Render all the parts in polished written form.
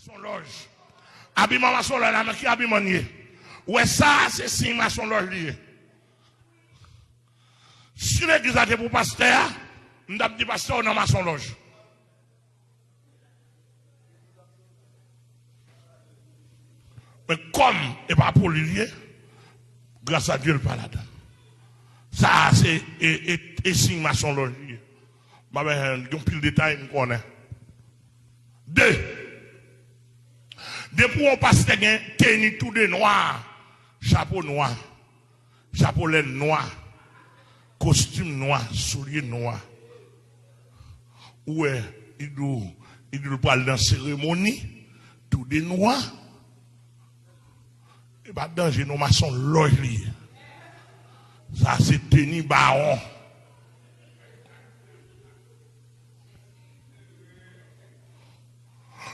Maçon loge. Habillement maçon loge, qui habillement nié. Ouais, ça, c'est signe maçon loge lié. Si l'église a été pour pasteur, nous avons dit pasteur dans maçon loge. Mais comme et pas pour lier, grâce à Dieu, le pas là-dedans. Ça, c'est et signe maçon loge lié. Bah ben, il y a un pile de détails, nous connaissons. Depuis on passe tenue tout de noir, chapeau noir, chapeau laine noir, costume noir, souliers noirs. Ouais, il doit parler dans cérémonie, tout de noir. Et pas danger, nos maçons loge. Ça c'est tenue baron.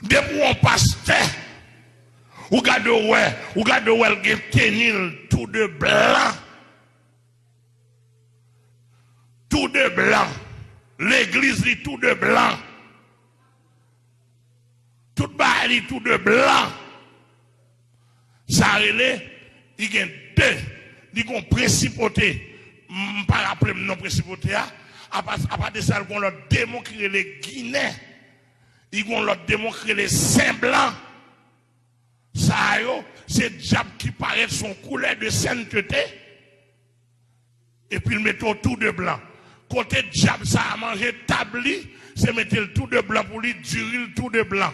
Depuis on passe ou gade ouais, il tenil tout de blanc. Tout de blanc. L'église lit tout de blanc. Tout bas tout de blanc. Ça relève, il y a deux. Il y a une principauté. Je ne pas rappeler non principauté. À part de ça, il y a l'autre démon qui est les Guinéens. Il y a l'autre démon qui est les Saint Blancs. Ça, c'est le diable qui paraît son couleur de sainteté. Et puis il met tout de blanc. Côté diable, ça a mangé tabli, c'est mettre le tout de blanc pour lui, durer le tout de blanc.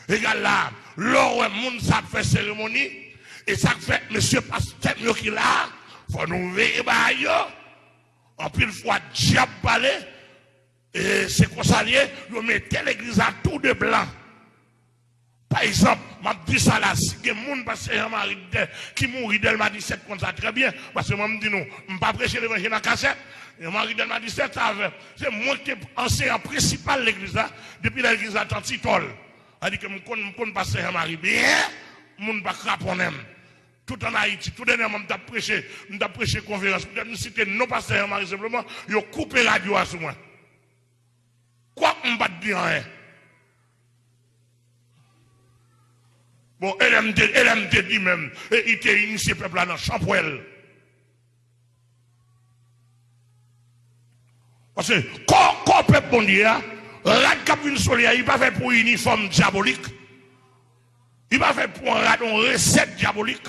Et là, l'or, monde, ça fait cérémonie. Et ça fait, monsieur pasteur, qui là, faut nous veiller, en pile fois, diable parler. Et c'est qu'on s'allie, vous mettez l'église à tout de blanc. Par exemple, m'a dit ça là, si quelqu'un monde parce qui mourit d'elle m'a dit c'est comme ça très bien, parce que moi me dit non, je ne pas prêcher l'évangile dans cassette. Et Marie d'elle m'a dit c'est moi qui enseignant principal de l'église là, depuis l'église à Tantitol. A dit que je connais pasteur Marie bien, monde pas craponner. Tout en Haïti, tout dernièrement m'a prêché conférence, je citer nos pasteurs Marie simplement, ils ont coupé la radio à ce moment. Quoi on va dire rien. Bon, LMD dit même, il était initié peuple là dans Champouel. Parce que, quand le peuple bon Dieu, la cabine solaire, il va faire pour une uniforme diabolique. Il va faire pour une recette diabolique.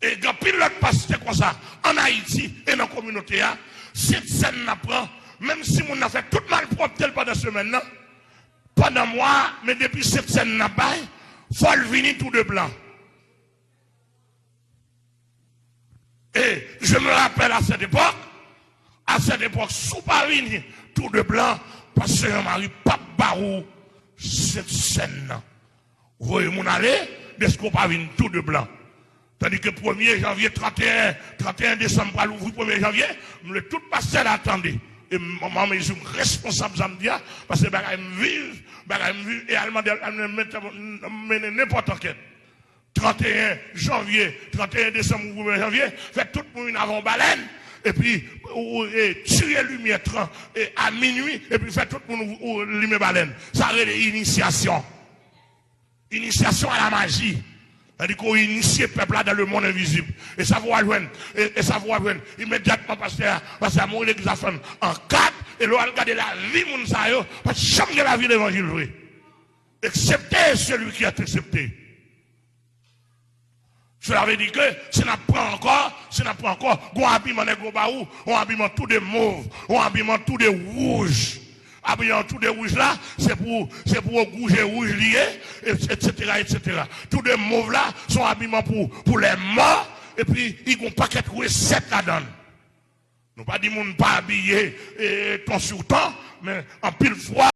Et quand pile l'autre pasteur comme ça, en Haïti et dans la communauté, cette scène n'apprend, même si on a fait tout mal propre pendant la semaine, pendant moi, mais depuis cette scène n'a pas, il faut venir tout de blanc. Et je me rappelle à cette époque, sous Paris, tout de blanc, parce que Marie Pape Barou, cette scène. Vous voyez mon aller, est-ce qu'on pas venir tout de blanc? Tandis que 1er janvier, 31 décembre, pour l'ouvrir 1er janvier, le tout pasteur l'attendait. Et maman, je suis responsable, ça me dit, parce que je vis, et elle me n'importe quel. 31 janvier, 31 décembre, 1er janvier, fait tout le monde avant baleine, et puis, tuer lumière à minuit, et puis fait tout le monde lumière baleine. Ça a l'initiation. Initiation à la magie. C'est-à-dire qu'on initie le peuple là dans le monde invisible. Et ça va joindre. Et ça va joindre. Immédiatement, parce que mon l'église a fait en 4. Et l'on a regardé la vie, mon sayo. Parce que jamais la vie de l'évangile vrai. Excepté celui qui a accepté. Cela veut dire que si on apprend encore, on habillement n'est pas où, on habillement tout de mauve, on habillement tout de rouge. Habillement tout de rouge là, c'est pour rouge et rouge lié, etc. Tout de mauve là, sont habillements pour les morts, et puis ils ont un paquet de recettes là-dedans. Nous pas dit qu'on ne pas habillé ton sur temps, mais en pile fois.